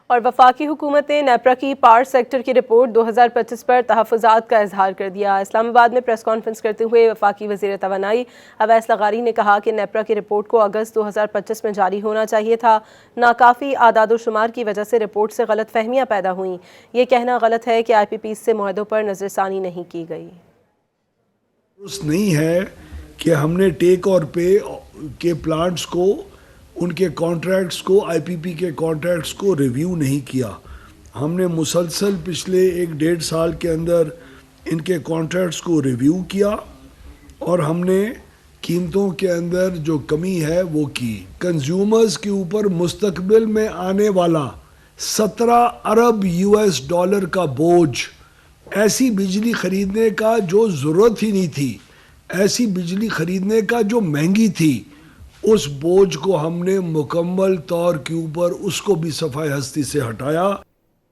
اور وفاقی حکومت نے نیپرا کی پاور سیکٹر کی رپورٹ 2025 پر تحفظات کا اظہار کر دیا۔ اسلام آباد میں پریس کانفرنس کرتے ہوئے وفاقی وزیر توانائی اویس لغاری نے کہا کہ نیپرا کی رپورٹ کو اگست 2025 میں جاری ہونا چاہیے تھا۔ ناکافی اعداد و شمار کی وجہ سے رپورٹ سے غلط فہمیاں پیدا ہوئیں۔ یہ کہنا غلط ہے کہ آئی پی پیز سے معاہدوں پر نظر ثانی نہیں کی گئی۔ درست نہیں ہے کہ ہم نے ٹیک اور پے کے پلانٹس کو، ان کے کانٹریکٹس کو، آئی پی پی کے کانٹریکٹس کو ریویو نہیں کیا۔ ہم نے مسلسل پچھلے 1.5 سال کے اندر ان کے کانٹریکٹس کو ریویو کیا اور ہم نے قیمتوں کے اندر جو کمی ہے وہ کی۔ کنزیومرز کے اوپر مستقبل میں آنے والا 17 ارب US ڈالر کا بوجھ، ایسی بجلی خریدنے کا جو ضرورت ہی نہیں تھی، ایسی بجلی خریدنے کا جو مہنگی تھی، اس بوجھ کو ہم نے مکمل طور کے اوپر اس کو بھی صفحہ ہستی سے ہٹایا۔